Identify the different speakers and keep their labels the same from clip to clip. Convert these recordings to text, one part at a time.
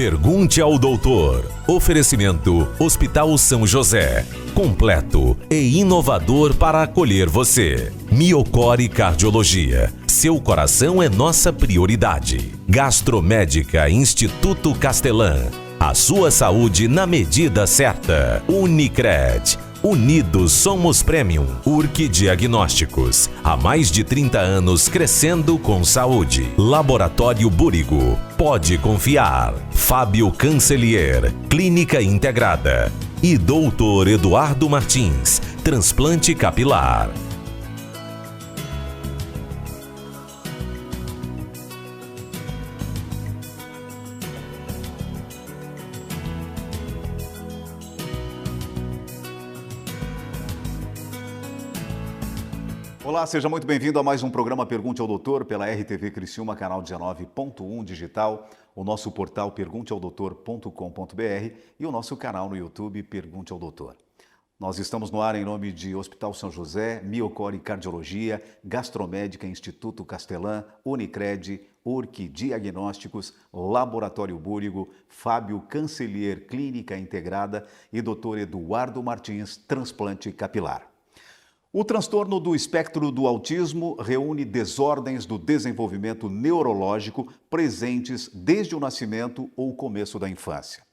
Speaker 1: Pergunte ao doutor. Oferecimento Hospital São José. Completo e inovador para acolher você. Miocore Cardiologia. Seu coração é nossa prioridade. Gastromédica Instituto Castelã. A sua saúde na medida certa. Unicred. Unidos somos Premium. Urque Diagnósticos. Há mais de 30 anos crescendo com saúde. Laboratório Búrigo. Pode confiar. Fábio Cancelier. Clínica Integrada. E Doutor Eduardo Martins. Transplante capilar.
Speaker 2: Olá, seja muito bem-vindo a mais um programa Pergunte ao Doutor pela RTV Criciúma, canal 19.1 digital, o nosso portal pergunteaodoutor.com.br e o nosso canal no YouTube Pergunte ao Doutor. Nós estamos no ar em nome de Hospital São José, Miocore Cardiologia, Gastromédica Instituto Castelã, Unicred, Urque Diagnósticos, Laboratório Búrigo, Fábio Cancelier Clínica Integrada e Dr. Eduardo Martins Transplante Capilar. O transtorno do espectro do autismo reúne desordens do desenvolvimento neurológico presentes desde o nascimento ou o começo da infância.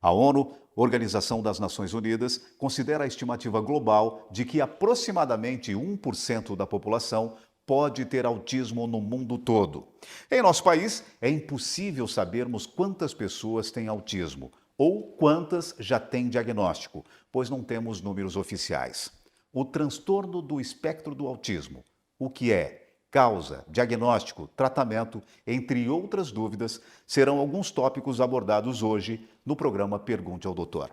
Speaker 2: A ONU, Organização das Nações Unidas, considera a estimativa global de que aproximadamente 1% da população pode ter autismo no mundo todo. Em nosso país, é impossível sabermos quantas pessoas têm autismo ou quantas já têm diagnóstico, pois não temos números oficiais. O transtorno do espectro do autismo, o que é, causa, diagnóstico, tratamento, entre outras dúvidas, serão alguns tópicos abordados hoje no programa Pergunte ao Doutor.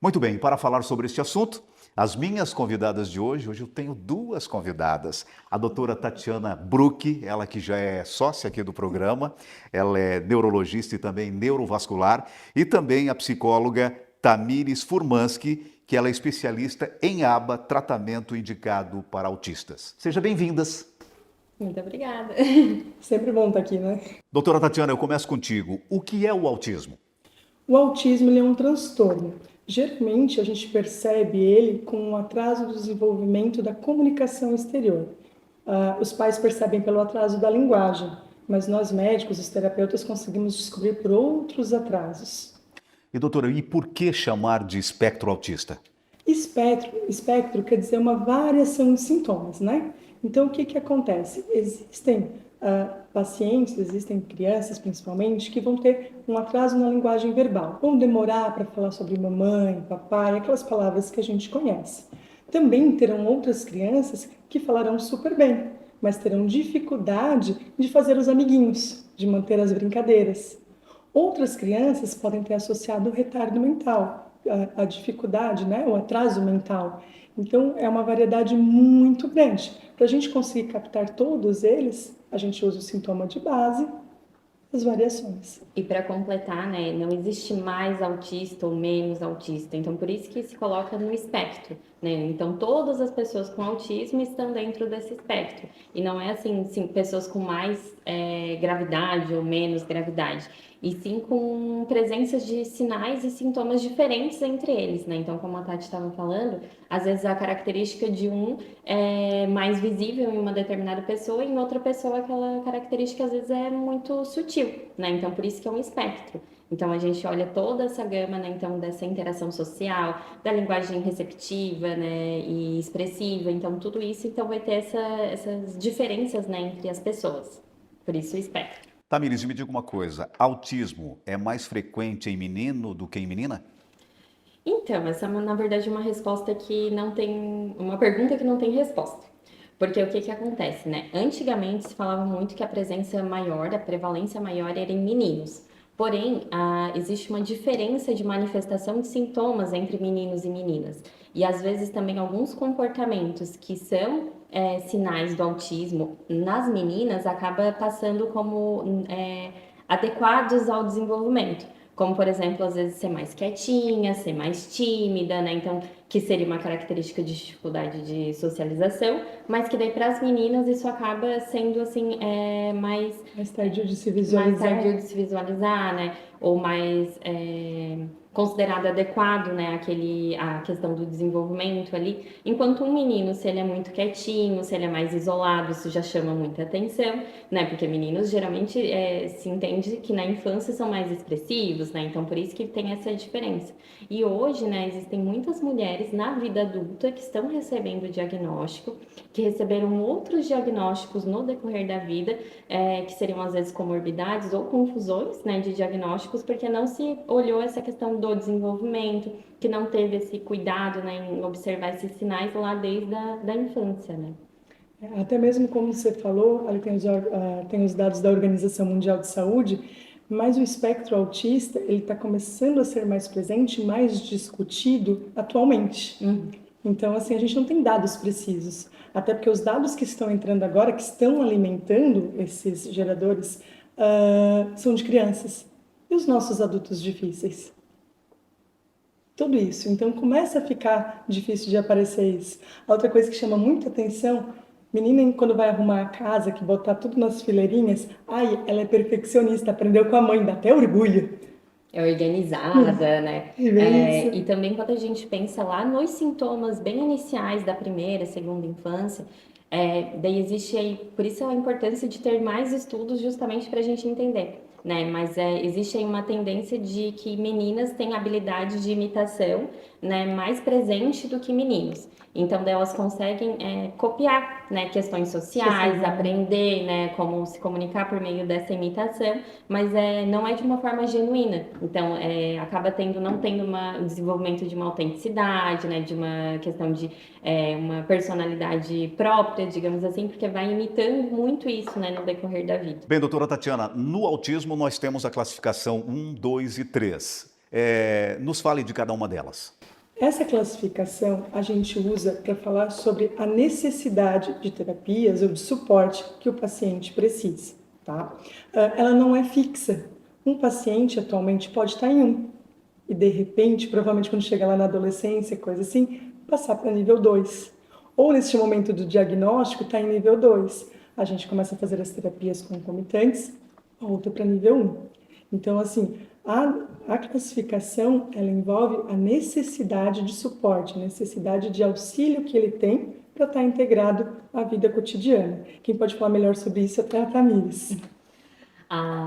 Speaker 2: Muito bem, para falar sobre este assunto, as minhas convidadas de hoje eu tenho duas convidadas. A doutora Tatiana Bruck, ela que já é sócia aqui do programa, ela é neurologista e também neurovascular, e também a psicóloga Tamires Furmanski, que ela é especialista em ABA, tratamento indicado para autistas. Sejam bem-vindas.
Speaker 3: Muito obrigada.
Speaker 4: Sempre bom estar aqui, né?
Speaker 2: Doutora Tatiana, eu começo contigo. O que é o autismo?
Speaker 4: O autismo ele é um transtorno. Geralmente, a gente percebe ele com um atraso do desenvolvimento da comunicação exterior. Os pais percebem pelo atraso da linguagem, mas nós médicos, os terapeutas, conseguimos descobrir por outros atrasos.
Speaker 2: E doutora, e por que chamar de espectro autista?
Speaker 4: Espectro quer dizer uma variação de sintomas, né? Então, o que acontece? Existem pacientes, existem crianças principalmente, que vão ter um atraso na linguagem verbal. Vão demorar para falar sobre mamãe, papai, aquelas palavras que a gente conhece. Também terão outras crianças que falarão super bem, mas terão dificuldade de fazer os amiguinhos, de manter as brincadeiras. Outras crianças podem ter associado o retardo mental, a dificuldade, né, o atraso mental. Então, é uma variedade muito grande. Para a gente conseguir captar todos eles, a gente usa o sintoma de base, as variações.
Speaker 3: E para completar, né, não existe mais autista ou menos autista. Então, por isso que se coloca no espectro, né? Então, todas as pessoas com autismo estão dentro desse espectro. E não é assim pessoas com mais gravidade ou menos gravidade. E sim com presenças de sinais e sintomas diferentes entre eles, né? Então, como a Tati estava falando, às vezes a característica de um é mais visível em uma determinada pessoa, e em outra pessoa aquela característica às vezes é muito sutil, né? Então, por isso que é um espectro. Então, a gente olha toda essa gama, né, então, dessa interação social, da linguagem receptiva, né, e expressiva. Então, tudo isso então, vai ter essas diferenças, né, entre as pessoas. Por isso, o espectro.
Speaker 2: Tamires, me diga uma coisa, autismo é mais frequente em menino do que em menina?
Speaker 3: Então, essa é, na verdade, uma resposta que não tem... Uma pergunta que não tem resposta. Porque o que acontece, né? Antigamente se falava muito que a presença maior, a prevalência maior era em meninos. Porém, existe uma diferença de manifestação de sintomas entre meninos e meninas. E às vezes também alguns comportamentos que são sinais do autismo nas meninas acaba passando como adequados ao desenvolvimento. Como, por exemplo, às vezes ser mais quietinha, ser mais tímida, né? Então, que seria uma característica de dificuldade de socialização, mas que daí para as meninas isso acaba sendo assim mais
Speaker 4: tardio de se visualizar,
Speaker 3: né? Ou mais considerado adequado, né? A questão do desenvolvimento ali. Enquanto um menino, se ele é muito quietinho, se ele é mais isolado, isso já chama muita atenção, né? Porque meninos geralmente se entende que na infância são mais expressivos, né? Então por isso que tem essa diferença. E hoje, né, existem muitas mulheres na vida adulta que estão recebendo o diagnóstico, que receberam outros diagnósticos no decorrer da vida, que seriam às vezes comorbidades ou confusões, né, de diagnósticos, porque não se olhou essa questão do desenvolvimento, que não teve esse cuidado, né, em observar esses sinais lá desde da infância, né?
Speaker 4: Até mesmo como você falou, ali tem os dados da Organização Mundial de Saúde, mas o espectro autista ele está começando a ser mais presente, mais discutido atualmente. Então, assim, a gente não tem dados precisos, até porque os dados que estão entrando agora, que estão alimentando esses geradores, são de crianças. E os nossos adultos difíceis? Tudo isso. Então, começa a ficar difícil de aparecer isso. A outra coisa que chama muita atenção, menina, quando vai arrumar a casa, que botar tudo nas fileirinhas, ela é perfeccionista, aprendeu com a mãe, dá até orgulho.
Speaker 3: É organizada, né? E também quando a gente pensa lá nos sintomas bem iniciais da primeira, segunda infância, daí existe aí, por isso a importância de ter mais estudos justamente para a gente entender, né? Mas existe aí uma tendência de que meninas têm habilidade de imitação, né, mais presente do que meninos. Então, elas conseguem copiar, né, questões sociais, aprender, né, como se comunicar por meio dessa imitação, mas não é de uma forma genuína. Então, acaba não tendo um desenvolvimento de uma autenticidade, né, de uma questão de uma personalidade própria, digamos assim, porque vai imitando muito isso, né, no decorrer da vida.
Speaker 2: Bem, doutora Tatiana, no autismo nós temos a classificação 1, 2 e 3. Nos fale de cada uma delas.
Speaker 4: Essa classificação a gente usa para falar sobre a necessidade de terapias ou de suporte que o paciente precisa, tá? Ela não é fixa. Um paciente atualmente pode estar em 1 e de repente, provavelmente quando chega lá na adolescência, coisa assim, passar para nível 2. Ou neste momento do diagnóstico está em nível 2. A gente começa a fazer as terapias concomitantes, volta para nível 1. Então, assim, a classificação, ela envolve a necessidade de suporte, a necessidade de auxílio que ele tem para estar integrado à vida cotidiana. Quem pode falar melhor sobre isso é a Tamires.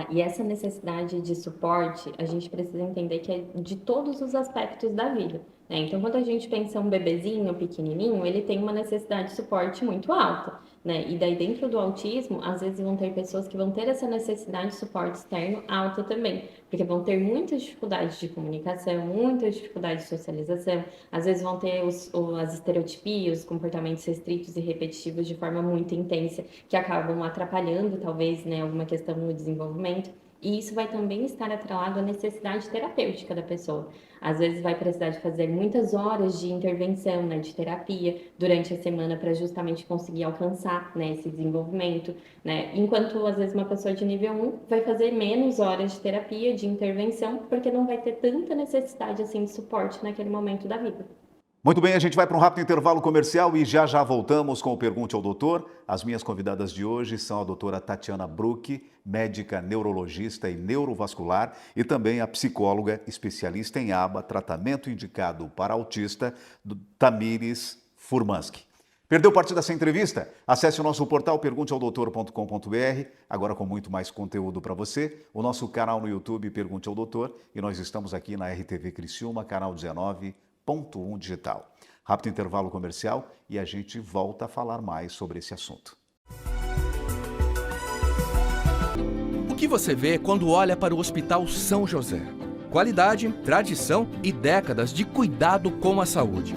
Speaker 3: E essa necessidade de suporte, a gente precisa entender que é de todos os aspectos da vida, né? Então, quando a gente pensa um bebezinho pequenininho, ele tem uma necessidade de suporte muito alta, né? E daí, dentro do autismo, às vezes vão ter pessoas que vão ter essa necessidade de suporte externo alta também, porque vão ter muitas dificuldades de comunicação, muita dificuldade de socialização, às vezes vão ter as estereotipias, os comportamentos restritos e repetitivos de forma muito intensa, que acabam atrapalhando, talvez, né, alguma questão no desenvolvimento. E isso vai também estar atrelado à necessidade terapêutica da pessoa. Às vezes vai precisar de fazer muitas horas de intervenção, né, de terapia durante a semana para justamente conseguir alcançar, né, esse desenvolvimento, né? Enquanto às vezes uma pessoa de nível 1 vai fazer menos horas de terapia, de intervenção, porque não vai ter tanta necessidade assim de suporte naquele momento da vida.
Speaker 2: Muito bem, a gente vai para um rápido intervalo comercial e já voltamos com o Pergunte ao Doutor. As minhas convidadas de hoje são a doutora Tatiana Bruck, médica neurologista e neurovascular, e também a psicóloga especialista em ABA, tratamento indicado para autista, Tamires Furmanski. Perdeu parte dessa entrevista? Acesse o nosso portal pergunteaodoutor.com.br, agora com muito mais conteúdo para você, o nosso canal no YouTube Pergunte ao Doutor, e nós estamos aqui na RTV Criciúma, canal 19.1 digital. Rápido intervalo comercial e a gente volta a falar mais sobre esse assunto.
Speaker 5: O que você vê quando olha para o Hospital São José? Qualidade, tradição e décadas de cuidado com a saúde.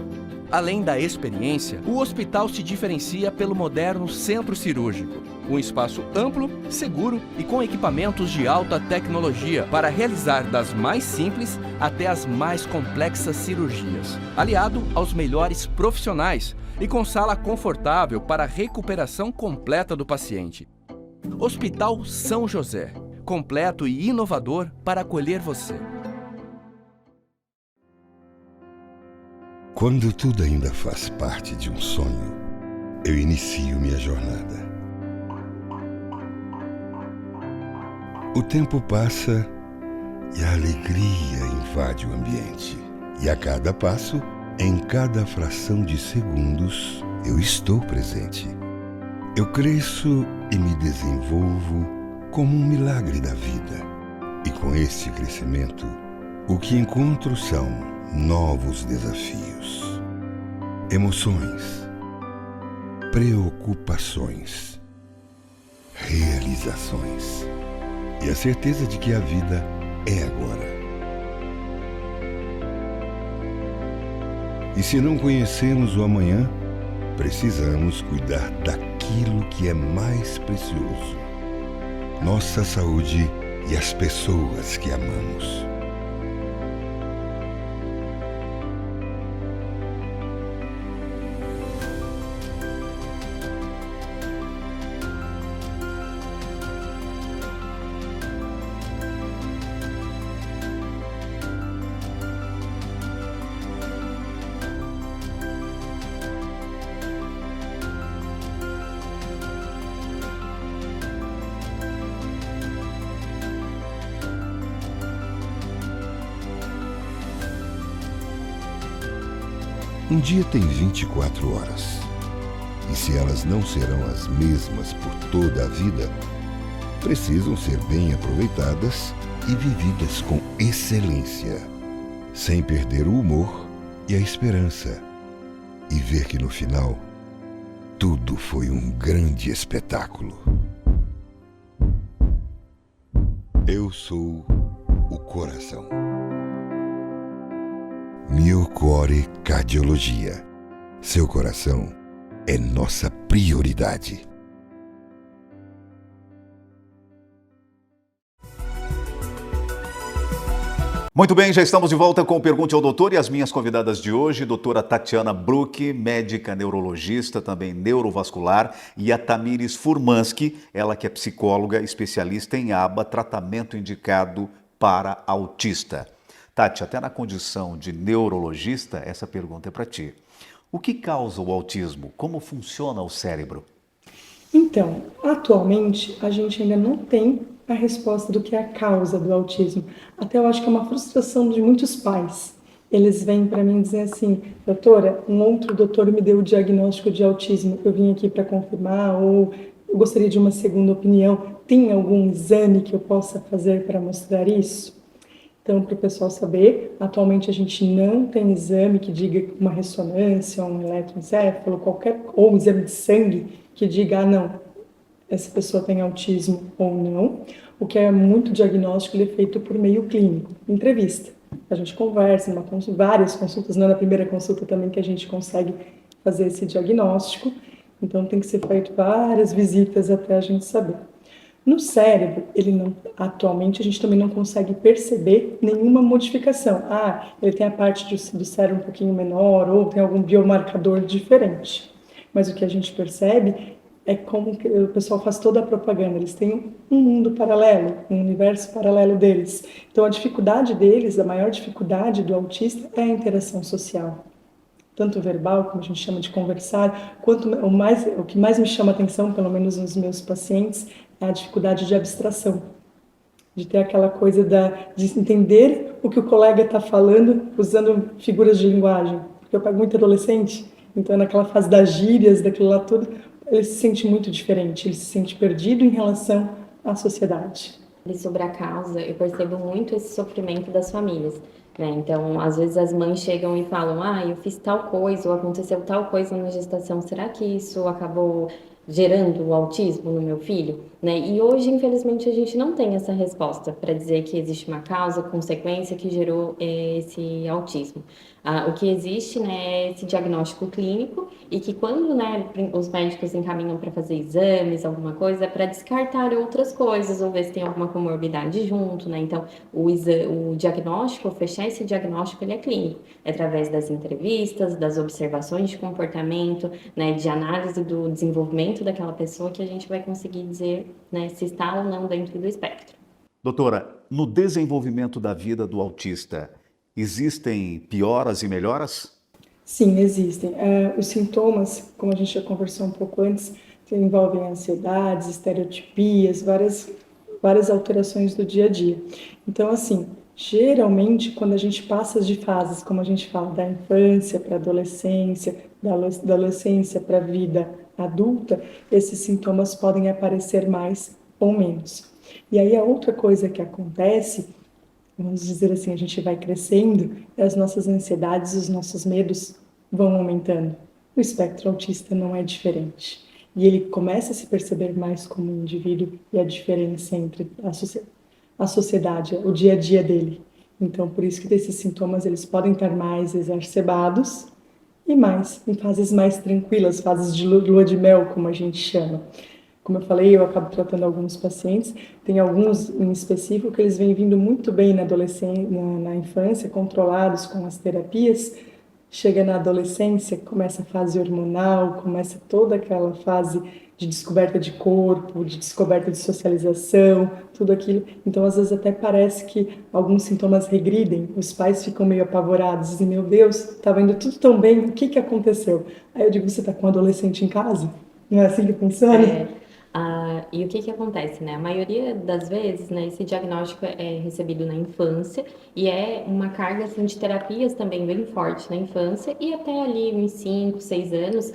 Speaker 5: Além da experiência, o hospital se diferencia pelo moderno centro cirúrgico. Um espaço amplo, seguro e com equipamentos de alta tecnologia para realizar das mais simples até as mais complexas cirurgias. Aliado aos melhores profissionais e com sala confortável para a recuperação completa do paciente. Hospital São José, completo e inovador para acolher você.
Speaker 6: Quando tudo ainda faz parte de um sonho, eu inicio minha jornada. O tempo passa e a alegria invade o ambiente. E a cada passo, em cada fração de segundos, eu estou presente. Eu cresço e me desenvolvo como um milagre da vida. E com esse crescimento, o que encontro são novos desafios, emoções, preocupações, realizações e a certeza de que a vida é agora. E se não conhecemos o amanhã, precisamos cuidar daquilo que é mais precioso: nossa saúde e as pessoas que amamos. Um dia tem 24 horas. E se elas não serão as mesmas por toda a vida, precisam ser bem aproveitadas e vividas com excelência, sem perder o humor e a esperança, e ver que no final, tudo foi um grande espetáculo. Eu sou o coração. Miocore Cardiologia. Seu coração é nossa prioridade.
Speaker 2: Muito bem, já estamos de volta com o Pergunte ao Doutor e as minhas convidadas de hoje, doutora Tatiana Bruck, médica neurologista, também neurovascular, e a Tamires Furmanski, ela que é psicóloga, especialista em ABA, tratamento indicado para autista. Tati, até na condição de neurologista, essa pergunta é para ti. O que causa o autismo? Como funciona o cérebro?
Speaker 4: Então, atualmente, a gente ainda não tem a resposta do que é a causa do autismo. Até eu acho que é uma frustração de muitos pais. Eles vêm para mim dizer assim: doutora, um outro doutor me deu o diagnóstico de autismo, eu vim aqui para confirmar, ou eu gostaria de uma segunda opinião. Tem algum exame que eu possa fazer para mostrar isso? Então, para o pessoal saber, atualmente a gente não tem exame que diga uma ressonância, um eletroencefalo, ou um exame de sangue que diga, não, essa pessoa tem autismo ou não. O que é muito diagnóstico, ele é feito por meio clínico, entrevista. A gente conversa, várias consultas, não é na primeira consulta também que a gente consegue fazer esse diagnóstico. Então, tem que ser feito várias visitas até a gente saber. No cérebro, atualmente a gente também não consegue perceber nenhuma modificação. Ele tem a parte do cérebro um pouquinho menor ou tem algum biomarcador diferente. Mas o que a gente percebe é como o pessoal faz toda a propaganda. Eles têm um mundo paralelo, um universo paralelo deles. Então a dificuldade deles, a maior dificuldade do autista é a interação social. Tanto verbal, como a gente chama de conversar, quanto o que mais me chama a atenção, pelo menos nos meus pacientes, é a dificuldade de abstração, de ter aquela coisa de entender o que o colega está falando usando figuras de linguagem. Porque eu pego muito adolescente, então naquela fase das gírias, daquilo lá tudo, ele se sente muito diferente, ele se sente perdido em relação à sociedade.
Speaker 3: Sobre a causa, eu percebo muito esse sofrimento das famílias. Então, às vezes as mães chegam e falam, eu fiz tal coisa, ou aconteceu tal coisa na gestação, será que isso acabou gerando o autismo no meu filho? E hoje, infelizmente, a gente não tem essa resposta para dizer que existe uma causa, consequência que gerou esse autismo. O que existe é esse diagnóstico clínico e que quando os médicos encaminham para fazer exames, alguma coisa, é para descartar outras coisas ou ver se tem alguma comorbidade junto, Então, o diagnóstico, fechar esse diagnóstico, ele é clínico. É através das entrevistas, das observações de comportamento, de análise do desenvolvimento daquela pessoa que a gente vai conseguir dizer se está ou não dentro do espectro.
Speaker 2: Doutora, no desenvolvimento da vida do autista, existem pioras e melhoras?
Speaker 4: Sim, existem. Os sintomas, como a gente já conversou um pouco antes, envolvem ansiedades, estereotipias, várias alterações do dia a dia. Então, assim, geralmente, quando a gente passa de fases, como a gente fala, da infância para a adolescência, da adolescência para a vida adulta, esses sintomas podem aparecer mais ou menos. E aí, a outra coisa que acontece, vamos dizer assim, a gente vai crescendo, e as nossas ansiedades, os nossos medos vão aumentando. O espectro autista não é diferente. E ele começa a se perceber mais como um indivíduo e a diferença entre a sociedade, o dia a dia dele. Então, por isso que esses sintomas eles podem estar mais exacerbados e mais em fases mais tranquilas, fases de lua de mel, como a gente chama. Como eu falei, eu acabo tratando alguns pacientes, tem alguns em específico que eles vêm vindo muito bem na adolescência, na infância, controlados com as terapias. Chega na adolescência, começa a fase hormonal, começa toda aquela fase de descoberta de corpo, de descoberta de socialização, tudo aquilo. Então, às vezes até parece que alguns sintomas regridem, os pais ficam meio apavorados, dizem, meu Deus, estava indo tudo tão bem, o que aconteceu? Aí eu digo, você está com um adolescente em casa? Não é assim que funciona?
Speaker 3: E o que acontece, né? A maioria das vezes, né, esse diagnóstico é recebido na infância e é uma carga assim, de terapias também bem forte na infância e até ali uns 5, 6 anos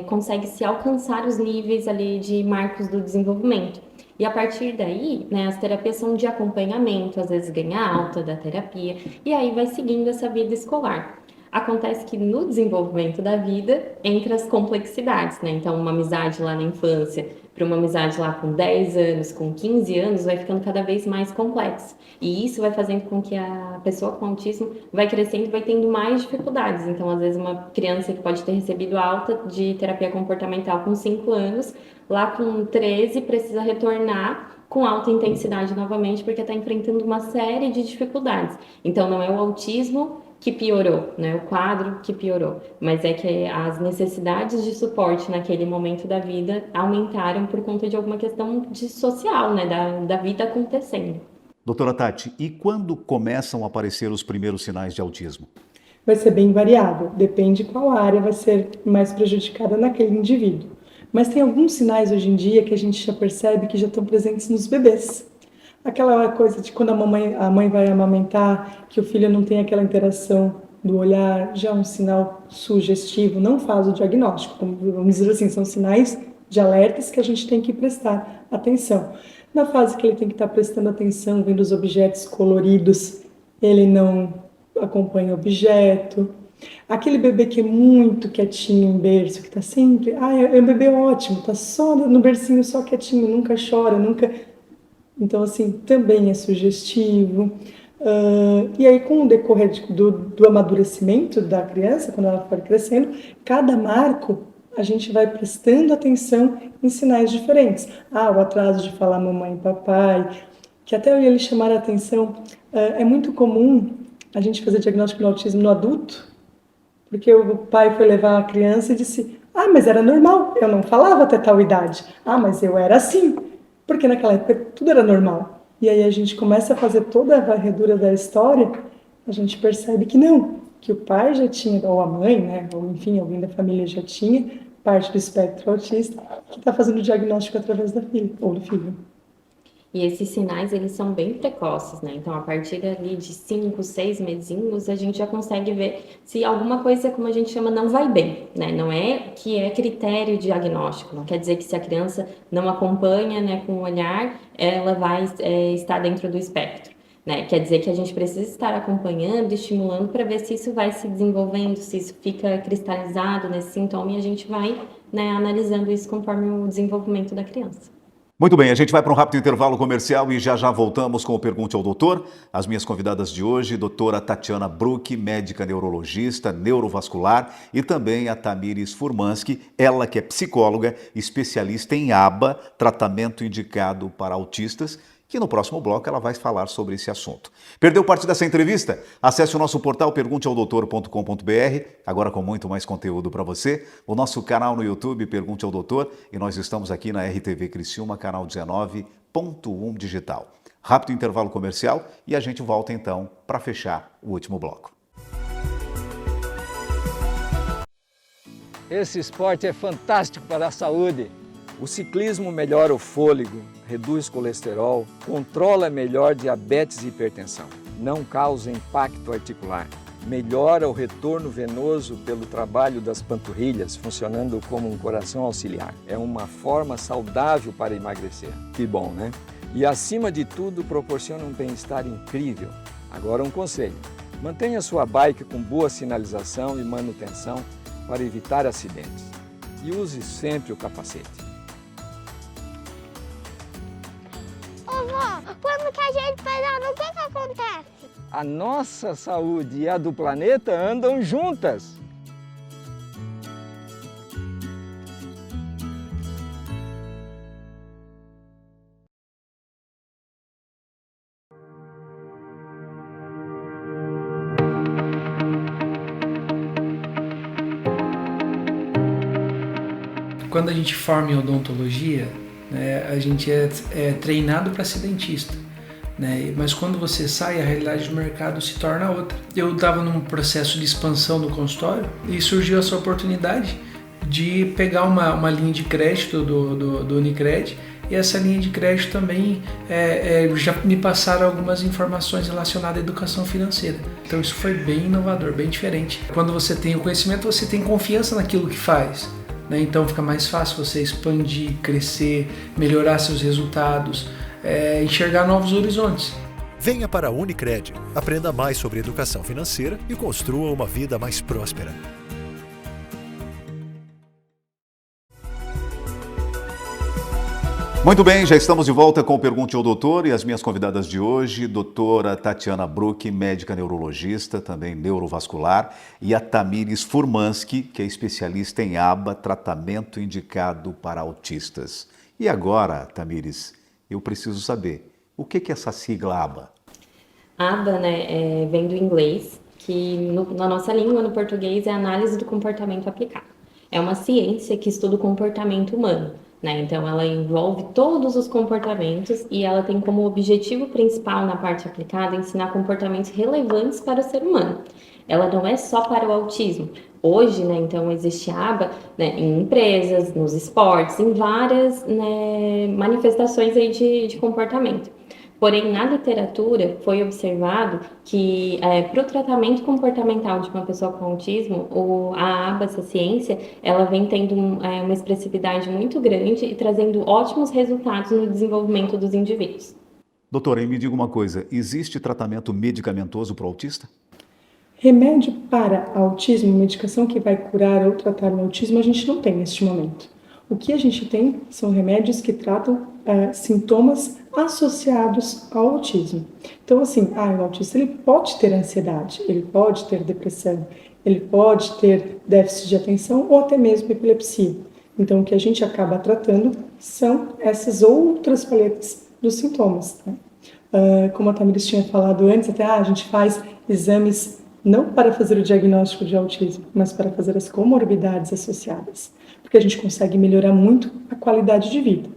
Speaker 3: consegue-se alcançar os níveis ali de marcos do desenvolvimento. E a partir daí, né, as terapias são de acompanhamento, às vezes ganha alta da terapia e aí vai seguindo essa vida escolar. Acontece que no desenvolvimento da vida entra as complexidades, né? Então, uma amizade lá na infância para uma amizade lá com 10 anos, com 15 anos, vai ficando cada vez mais complexa. E isso vai fazendo com que a pessoa com autismo vai crescendo e vai tendo mais dificuldades. Então, às vezes, uma criança que pode ter recebido alta de terapia comportamental com 5 anos, lá com 13 precisa retornar com alta intensidade novamente, porque está enfrentando uma série de dificuldades. Então, não é o autismo que piorou, né? O quadro que piorou, mas é que as necessidades de suporte naquele momento da vida aumentaram por conta de alguma questão social, né? Da vida acontecendo.
Speaker 2: Doutora Tati, e quando começam a aparecer os primeiros sinais de autismo?
Speaker 4: Vai ser bem variável, depende qual área vai ser mais prejudicada naquele indivíduo. Mas tem alguns sinais hoje em dia que a gente já percebe que já estão presentes nos bebês. Aquela coisa de quando a mãe vai amamentar, que o filho não tem aquela interação do olhar, já é um sinal sugestivo, não faz o diagnóstico, vamos dizer assim, são sinais de alertas que a gente tem que prestar atenção. Na fase que ele tem que estar prestando atenção, vendo os objetos coloridos, ele não acompanha o objeto. Aquele bebê que é muito quietinho em berço, que está sempre, é um bebê ótimo, está só no bercinho, só quietinho, nunca chora, nunca... Então, assim, também é sugestivo. E aí, com o decorrer do amadurecimento da criança, quando ela for crescendo, cada marco a gente vai prestando atenção em sinais diferentes. O atraso de falar mamãe e papai, que até eu ia lhe chamar a atenção, é muito comum a gente fazer diagnóstico de autismo no adulto, porque o pai foi levar a criança e disse, mas era normal, eu não falava até tal idade. Mas eu era assim. Porque naquela época tudo era normal. E aí a gente começa a fazer toda a varredura da história, a gente percebe que não, que o pai já tinha, ou a mãe, né, ou enfim, alguém da família já tinha parte do espectro autista, que está fazendo o diagnóstico através da filha, ou do filho.
Speaker 3: E esses sinais, eles são bem precoces, né? Então, a partir ali de 5, 6 mesinhos, a gente já consegue ver se alguma coisa, como a gente chama, não vai bem, né? Não é que é critério diagnóstico, não quer dizer que se a criança não acompanha, né, com o olhar, ela vai estar dentro do espectro, né? Quer dizer que a gente precisa estar acompanhando, estimulando para ver se isso vai se desenvolvendo, se isso fica cristalizado nesse sintoma e a gente vai, né, analisando isso conforme o desenvolvimento da criança.
Speaker 2: Muito bem, a gente vai para um rápido intervalo comercial e já voltamos com o Pergunte ao Doutor. As minhas convidadas de hoje, doutora Tatiana Bruck, médica neurologista, neurovascular, e também a Tamires Furmanski, ela que é psicóloga, especialista em ABA, tratamento indicado para autistas, que no próximo bloco ela vai falar sobre esse assunto. Perdeu parte dessa entrevista? Acesse o nosso portal pergunteaodoutor.com.br, agora com muito mais conteúdo para você, o nosso canal no YouTube Pergunte ao Doutor, e nós estamos aqui na RTV Criciúma, canal 19.1 digital. Rápido intervalo comercial e a gente volta então para fechar o último bloco.
Speaker 7: Esse esporte é fantástico para a saúde.
Speaker 5: O ciclismo melhora o fôlego, reduz colesterol, controla melhor diabetes e hipertensão, não causa impacto articular, melhora o retorno venoso pelo trabalho das panturrilhas, funcionando como um coração auxiliar. É uma forma saudável para emagrecer. Que bom, né? E acima de tudo, proporciona um bem-estar incrível. Agora um conselho, mantenha sua bike com boa sinalização e manutenção para evitar acidentes. E use sempre o capacete.
Speaker 8: Vó, quando que a gente pedala, o que acontece?
Speaker 7: A nossa saúde e a do planeta andam juntas.
Speaker 9: Quando a gente forma em odontologia, né, a gente é treinado para ser dentista, né? Mas quando você sai, a realidade do mercado se torna outra. Eu estava num processo de expansão no consultório e surgiu essa oportunidade de pegar uma linha de crédito do Unicred, e essa linha de crédito também já me passaram algumas informações relacionadas à educação financeira. Então isso foi bem inovador, bem diferente. Quando você tem o conhecimento, você tem confiança naquilo que faz. Então fica mais fácil você expandir, crescer, melhorar seus resultados, enxergar novos horizontes.
Speaker 10: Venha para a Unicred, aprenda mais sobre educação financeira e construa uma vida mais próspera.
Speaker 2: Muito bem, já estamos de volta com o Pergunte ao Doutor e as minhas convidadas de hoje, doutora Tatiana Bruck, médica neurologista, também neurovascular, e a Tamires Furmanski, que é especialista em ABA, tratamento indicado para autistas. E agora, Tamires, eu preciso saber, o que é essa sigla ABA?
Speaker 3: ABA, né, vem do inglês, que na nossa língua, no português, é análise do comportamento aplicado. É uma ciência que estuda o comportamento humano. Então, ela envolve todos os comportamentos e ela tem como objetivo principal na parte aplicada ensinar comportamentos relevantes para o ser humano. Ela não é só para o autismo. Hoje, então, existe ABA em empresas, nos esportes, em várias manifestações aí de comportamento. Porém, na literatura, foi observado que para o tratamento comportamental de uma pessoa com autismo, a ABA, essa ciência, ela vem tendo uma expressividade muito grande e trazendo ótimos resultados no desenvolvimento dos indivíduos.
Speaker 2: Doutora, me diga uma coisa, existe tratamento medicamentoso para o autista?
Speaker 4: Remédio para autismo, medicação que vai curar ou tratar o autismo, a gente não tem neste momento. O que a gente tem são remédios que tratam sintomas associados ao autismo. Então, assim, o autista ele pode ter ansiedade, ele pode ter depressão, ele pode ter déficit de atenção ou até mesmo epilepsia. Então, o que a gente acaba tratando são essas outras paletas dos sintomas. Como a Tamires tinha falado antes, até a gente faz exames não para fazer o diagnóstico de autismo, mas para fazer as comorbidades associadas, porque a gente consegue melhorar muito a qualidade de vida.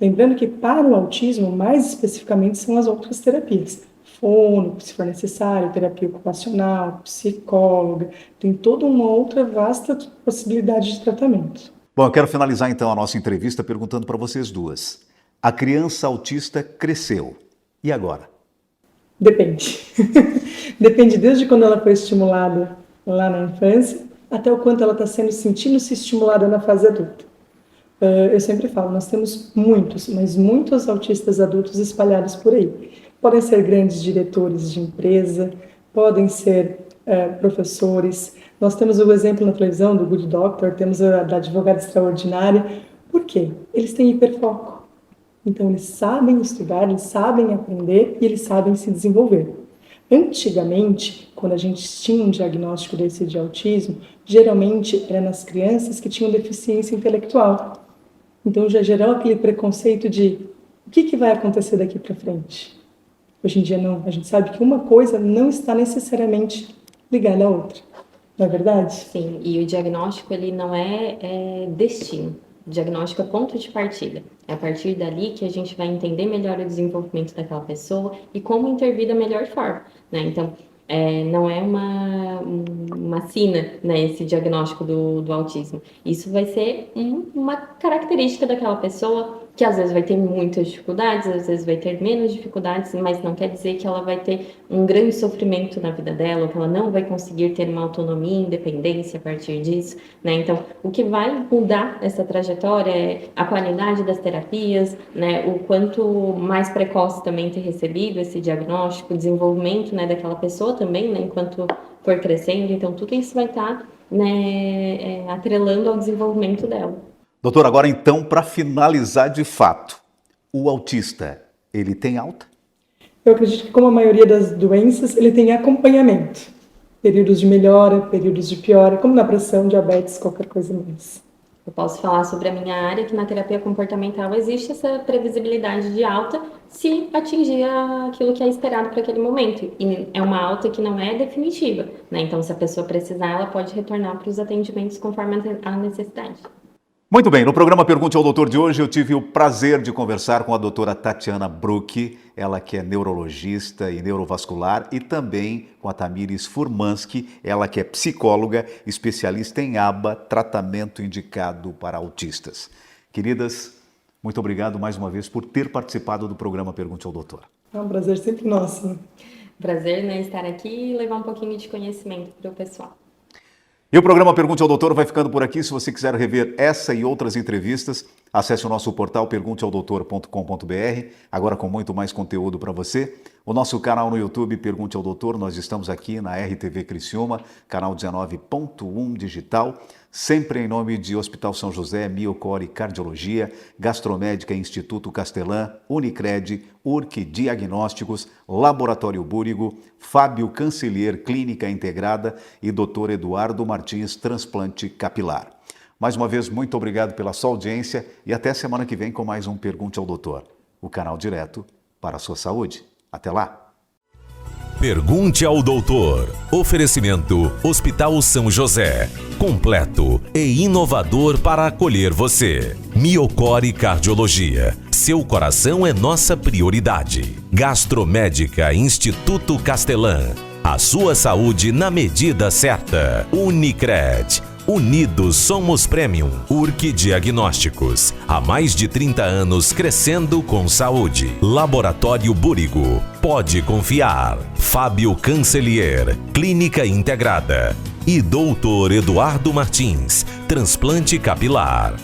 Speaker 4: Lembrando que para o autismo, mais especificamente, são as outras terapias. Fono, se for necessário, terapia ocupacional, psicóloga, tem toda uma outra vasta possibilidade de tratamento.
Speaker 2: Bom, eu quero finalizar então a nossa entrevista perguntando para vocês duas. A criança autista cresceu, e agora?
Speaker 4: Depende. Depende desde quando ela foi estimulada lá na infância, até o quanto ela está sentindo-se estimulada na fase adulta. Eu sempre falo, nós temos muitos, mas muitos autistas adultos espalhados por aí. Podem ser grandes diretores de empresa, podem ser professores. Nós temos o exemplo na televisão do Good Doctor, temos a da advogada extraordinária. Por quê? Eles têm hiperfoco. Então, eles sabem estudar, eles sabem aprender e eles sabem se desenvolver. Antigamente, quando a gente tinha um diagnóstico desse de autismo, geralmente era nas crianças que tinham deficiência intelectual. Então, já gerou aquele preconceito de o que vai acontecer daqui para frente. Hoje em dia, não. A gente sabe que uma coisa não está necessariamente ligada à outra. Não é verdade?
Speaker 3: Sim, e o diagnóstico ele não é destino. O diagnóstico é ponto de partida. É a partir dali que a gente vai entender melhor o desenvolvimento daquela pessoa e como intervir da melhor forma. Então, não é uma sina, né, esse diagnóstico do autismo. Isso vai ser uma característica daquela pessoa, que às vezes vai ter muitas dificuldades, às vezes vai ter menos dificuldades, mas não quer dizer que ela vai ter um grande sofrimento na vida dela, ou que ela não vai conseguir ter uma autonomia, independência a partir disso, né? Então, o que vai mudar essa trajetória é a qualidade das terapias, né? O quanto mais precoce também ter recebido esse diagnóstico, o desenvolvimento, né, daquela pessoa também, né, enquanto for crescendo. Então, tudo isso vai estar, né, atrelando ao desenvolvimento dela.
Speaker 2: Doutor, agora então, para finalizar de fato, o autista, ele tem alta?
Speaker 4: Eu acredito que, como a maioria das doenças, ele tem acompanhamento. Períodos de melhora, períodos de piora, como na pressão, diabetes, qualquer coisa mais.
Speaker 3: Eu posso falar sobre a minha área, que na terapia comportamental existe essa previsibilidade de alta se atingir aquilo que é esperado para aquele momento. E é uma alta que não é definitiva, né? Então, se a pessoa precisar, ela pode retornar para os atendimentos conforme a necessidade.
Speaker 2: Muito bem, no programa Pergunte ao Doutor de hoje eu tive o prazer de conversar com a doutora Tatiana Bruck, ela que é neurologista e neurovascular, e também com a Tamires Furmanski, ela que é psicóloga, especialista em ABA, tratamento indicado para autistas. Queridas, muito obrigado mais uma vez por ter participado do programa Pergunte ao Doutor.
Speaker 4: É um prazer sempre nosso.
Speaker 3: Prazer, né, estar aqui e levar um pouquinho de conhecimento para o pessoal.
Speaker 2: E o programa Pergunte ao Doutor vai ficando por aqui. Se você quiser rever essa e outras entrevistas, acesse o nosso portal pergunteaodoutor.com.br, agora com muito mais conteúdo para você. O nosso canal no YouTube, Pergunte ao Doutor, nós estamos aqui na RTV Criciúma, canal 19.1 digital, sempre em nome de Hospital São José, Miocore Cardiologia, Gastromédica Instituto Castelã, Unicred, URC Diagnósticos, Laboratório Búrigo, Fábio Cancelier Clínica Integrada e Dr. Eduardo Martins Transplante Capilar. Mais uma vez, muito obrigado pela sua audiência e até semana que vem com mais um Pergunte ao Doutor, o canal direto para a sua saúde. Até lá!
Speaker 1: Pergunte ao Doutor. Oferecimento Hospital São José. Completo e inovador para acolher você. Miocore Cardiologia. Seu coração é nossa prioridade. Gastromédica Instituto Castelã. A sua saúde na medida certa. Unicred. Unidos somos Premium. URC Diagnósticos. Há mais de 30 anos crescendo com saúde. Laboratório Búrigo. Pode confiar. Fábio Cancelier. Clínica Integrada. E Dr. Eduardo Martins. Transplante Capilar.